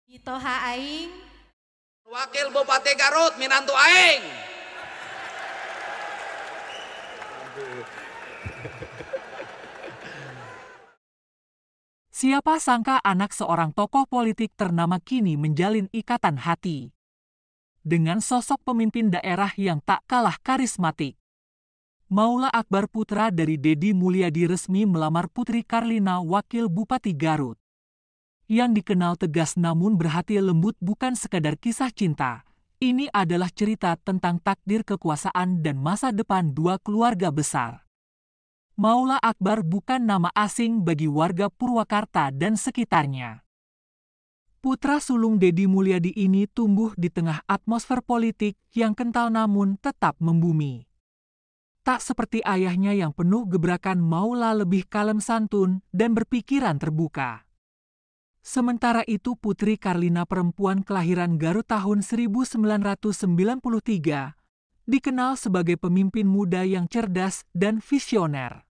Itoha aing Wakil Bupati Garut minantu aing. Siapa sangka anak seorang tokoh politik ternama kini menjalin ikatan hati dengan sosok pemimpin daerah yang tak kalah karismatik. Maula Akbar, putra dari Deddy Mulyadi, resmi melamar Putri Karlina, Wakil Bupati Garut. Yang dikenal tegas namun berhati lembut, bukan sekadar kisah cinta. Ini adalah cerita tentang takdir, kekuasaan, dan masa depan dua keluarga besar. Maula Akbar bukan nama asing bagi warga Purwakarta dan sekitarnya. Putra sulung Deddy Mulyadi ini tumbuh di tengah atmosfer politik yang kental namun tetap membumi. Tak seperti ayahnya yang penuh gebrakan, Maula lebih kalem, santun, dan berpikiran terbuka. Sementara itu Putri Karlina, perempuan kelahiran Garut tahun 1993, dikenal sebagai pemimpin muda yang cerdas dan visioner.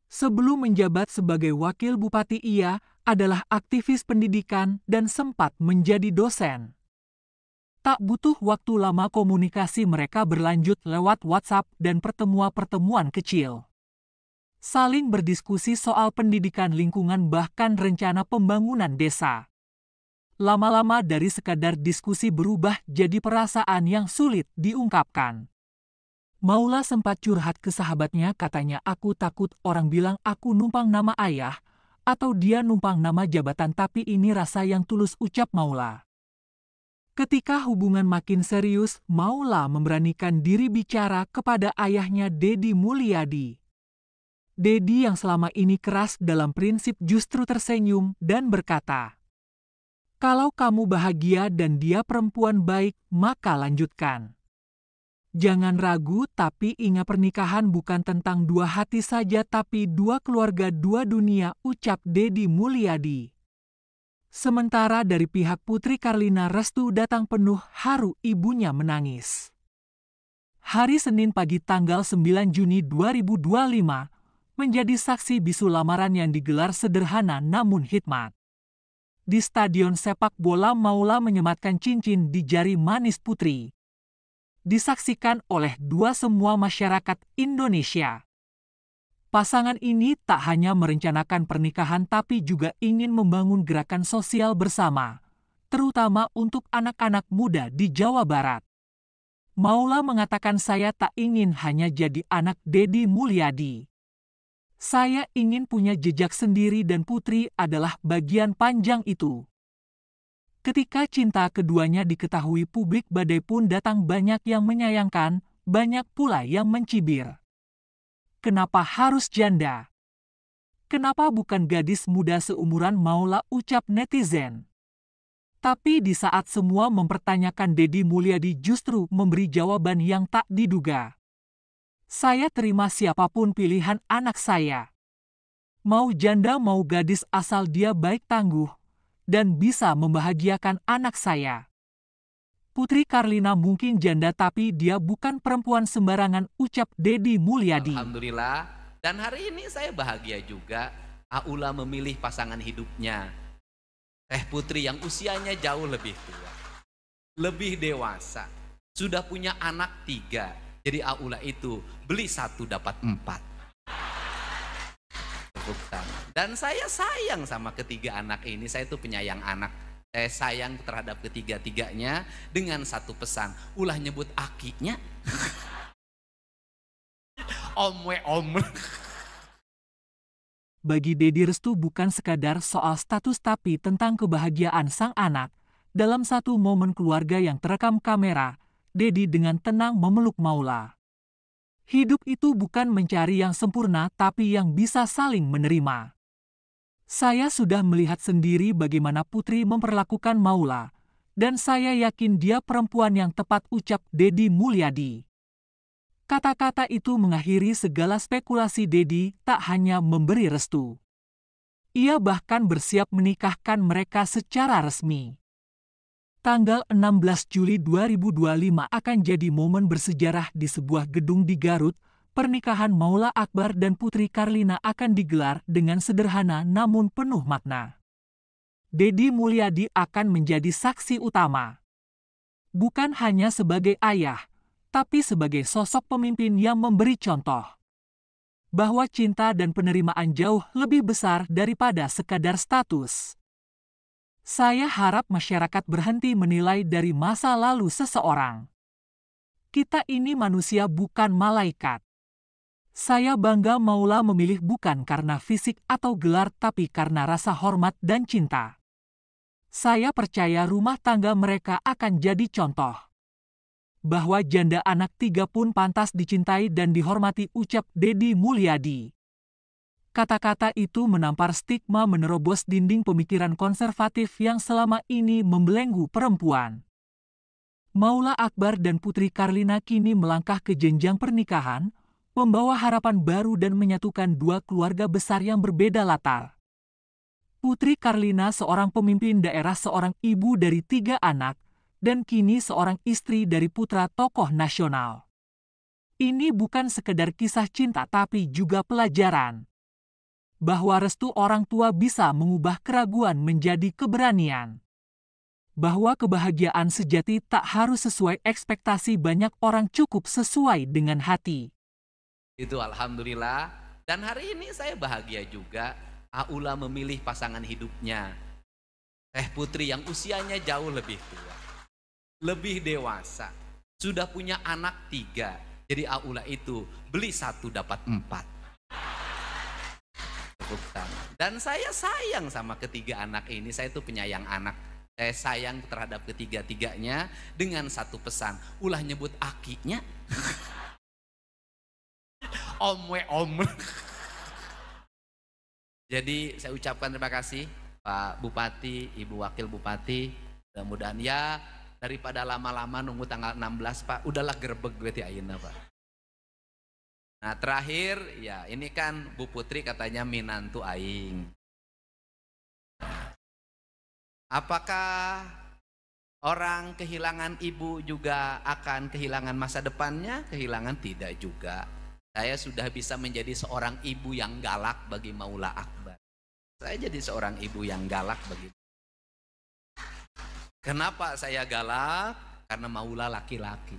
Sebelum menjabat sebagai wakil bupati, ia adalah aktivis pendidikan dan sempat menjadi dosen. Tak butuh waktu lama komunikasi mereka berlanjut lewat WhatsApp dan pertemuan-pertemuan kecil. Saling berdiskusi soal pendidikan, lingkungan, bahkan rencana pembangunan desa. Lama-lama dari sekadar diskusi berubah jadi perasaan yang sulit diungkapkan. Maula sempat curhat ke sahabatnya, katanya, "Aku takut orang bilang aku numpang nama ayah, atau dia numpang nama jabatan, tapi ini rasa yang tulus," ucap Maula. Ketika hubungan makin serius, Maula memberanikan diri bicara kepada ayahnya, Deddy Mulyadi. Deddy yang selama ini keras dalam prinsip justru tersenyum dan berkata, "Kalau kamu bahagia dan dia perempuan baik, maka lanjutkan. Jangan ragu, tapi ingat pernikahan bukan tentang dua hati saja tapi dua keluarga, dua dunia," ucap Deddy Mulyadi. Sementara dari pihak Putri Karlina, restu datang penuh haru, ibunya menangis. Hari Senin pagi tanggal 9 Juni 2025 menjadi saksi bisu lamaran yang digelar sederhana namun hikmat. Di stadion sepak bola, Maula menyematkan cincin di jari manis Putri. Disaksikan oleh semua masyarakat Indonesia. Pasangan ini tak hanya merencanakan pernikahan tapi juga ingin membangun gerakan sosial bersama, terutama untuk anak-anak muda di Jawa Barat. Maula mengatakan, "Saya tak ingin hanya jadi anak Deddy Mulyadi. Saya ingin punya jejak sendiri dan Putri adalah bagian panjang itu." Ketika cinta keduanya diketahui publik, badai pun datang, banyak yang menyayangkan, banyak pula yang mencibir. "Kenapa harus janda? Kenapa bukan gadis muda seumuran Maula?" ucap netizen. Tapi di saat semua mempertanyakan, Deddy Mulyadi justru memberi jawaban yang tak diduga. "Saya terima siapapun pilihan anak saya. Mau janda mau gadis, asal dia baik, tangguh, dan bisa membahagiakan anak saya." Putri Karlina mungkin janda tapi dia bukan perempuan sembarangan, ucap Deddy Mulyadi. Alhamdulillah, dan hari ini saya bahagia juga. Aula memilih pasangan hidupnya Teh Putri yang usianya jauh lebih tua, lebih dewasa, sudah punya anak 3. Jadi Aula itu beli 1 dapat 4. Dan saya sayang sama ketiga anak ini. Saya itu penyayang anak. Saya sayang terhadap ketiga-tiganya dengan satu pesan. Ulah nyebut akinya. Om. Bagi Deddy, restu bukan sekadar soal status tapi tentang kebahagiaan sang anak. Dalam satu momen keluarga yang terekam kamera, Deddy dengan tenang memeluk Maula. Hidup itu bukan mencari yang sempurna tapi yang bisa saling menerima. "Saya sudah melihat sendiri bagaimana Putri memperlakukan Maula, dan saya yakin dia perempuan yang tepat," ucap Deddy Mulyadi. Kata-kata itu mengakhiri segala spekulasi. Deddy tak hanya memberi restu. Ia bahkan bersiap menikahkan mereka secara resmi. Tanggal 16 Juli 2025 akan jadi momen bersejarah di sebuah gedung di Garut. Pernikahan Maula Akbar dan Putri Karlina akan digelar dengan sederhana namun penuh makna. Deddy Mulyadi akan menjadi saksi utama. Bukan hanya sebagai ayah, tapi sebagai sosok pemimpin yang memberi contoh bahwa cinta dan penerimaan jauh lebih besar daripada sekadar status. Saya harap masyarakat berhenti menilai dari masa lalu seseorang. Kita ini manusia, bukan malaikat. Saya bangga Maula memilih bukan karena fisik atau gelar, tapi karena rasa hormat dan cinta. Saya percaya rumah tangga mereka akan jadi contoh bahwa janda anak 3 pun pantas dicintai dan dihormati, ucap Deddy Mulyadi. Kata-kata itu menampar stigma menerobos dinding pemikiran konservatif yang selama ini membelenggu perempuan. Maula Akbar dan Putri Karlina kini melangkah ke jenjang pernikahan, membawa harapan baru dan menyatukan dua keluarga besar yang berbeda latar. Putri Karlina seorang pemimpin daerah, seorang ibu dari 3 anak, dan kini seorang istri dari putra tokoh nasional. Ini bukan sekedar kisah cinta, tapi juga pelajaran bahwa restu orang tua bisa mengubah keraguan menjadi keberanian. Bahwa kebahagiaan sejati tak harus sesuai ekspektasi banyak orang, cukup sesuai dengan hati. Itu alhamdulillah. Dan hari ini saya bahagia juga Aula memilih pasangan hidupnya Teh Putri yang usianya jauh lebih tua, lebih dewasa, sudah punya anak 3. Jadi Aula itu beli 1 dapat 4. Dan saya sayang sama ketiga anak ini. Saya itu penyayang anak. Saya sayang terhadap ketiga-tiganya dengan satu pesan. Ulah nyebut akinya. Om. Jadi saya ucapkan terima kasih Pak Bupati, Ibu Wakil Bupati. Mudah-mudahan ya daripada lama-lama nunggu tanggal 16 Pak, udahlah gerbek gue ti ayeuna Pak. Nah terakhir ya ini kan Bu Putri katanya minantu aing. Apakah orang kehilangan ibu juga akan kehilangan masa depannya? Kehilangan tidak juga. Saya sudah bisa menjadi seorang ibu yang galak bagi Maula Akbar. Saya jadi seorang ibu yang galak bagi. Kenapa saya galak? Karena Maula laki-laki.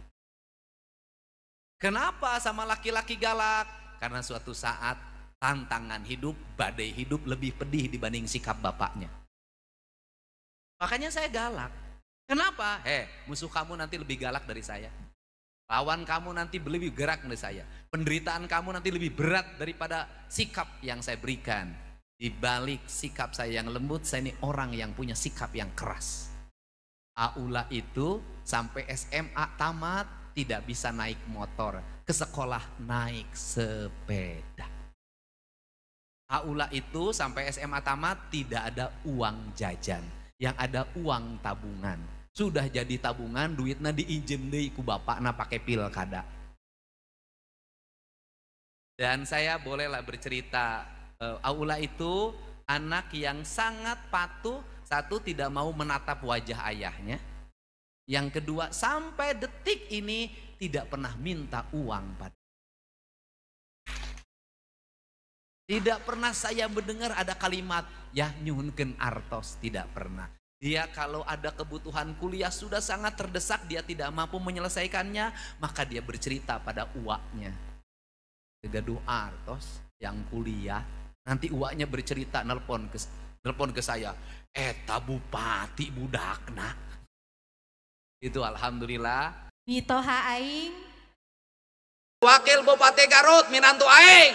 Kenapa sama laki-laki galak? Karena suatu saat tantangan hidup, badai hidup lebih pedih dibanding sikap bapaknya. Makanya saya galak. Kenapa? Musuh kamu nanti lebih galak dari saya. Lawan kamu nanti lebih gerak dari saya. Penderitaan kamu nanti lebih berat daripada sikap yang saya berikan. Di balik sikap saya yang lembut, saya ini orang yang punya sikap yang keras. Aula itu sampai SMA tamat tidak bisa naik motor, ke sekolah naik sepeda. Aula itu sampai SMA tamat tidak ada uang jajan, yang ada uang tabungan. Sudah jadi tabungan, duitnya diinjem deui ku bapakna pakai pilkada. Dan saya bolehlah bercerita, Aula itu anak yang sangat patuh. Satu, tidak mau menatap wajah ayahnya. Yang kedua, sampai detik ini tidak pernah minta uang pada. Tidak pernah saya mendengar ada kalimat ya nyuhunkeun artos, tidak pernah. Dia kalau ada kebutuhan kuliah sudah sangat terdesak, dia tidak mampu menyelesaikannya, maka dia bercerita pada uaknya. Gaduh artos yang kuliah, nanti uaknya bercerita nelpon ke saya, eta bupati budakna. Itu alhamdulillah. Mitoha aing. Wakil Bupati Garut minantu aing.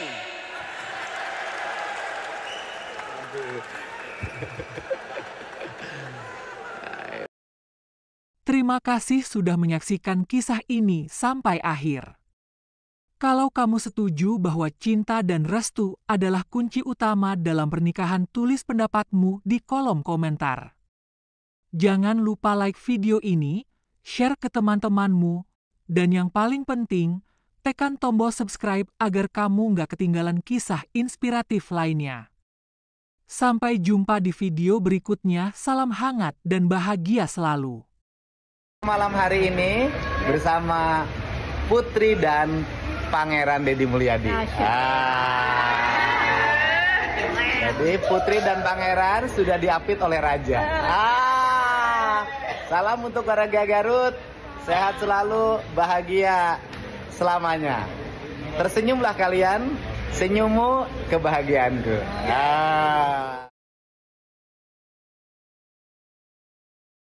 Terima kasih sudah menyaksikan kisah ini sampai akhir. Kalau kamu setuju bahwa cinta dan restu adalah kunci utama dalam pernikahan, tulis pendapatmu di kolom komentar. Jangan lupa like video ini, share ke teman-temanmu, dan yang paling penting, tekan tombol subscribe agar kamu nggak ketinggalan kisah inspiratif lainnya. Sampai jumpa di video berikutnya, salam hangat dan bahagia selalu. Malam hari ini bersama Putri dan Pangeran Deddy Mulyadi. Jadi Putri dan Pangeran sudah diapit oleh Raja. Salam untuk warga Garut. Sehat selalu, bahagia selamanya. Tersenyumlah kalian. Senyummu kebahagiaanku.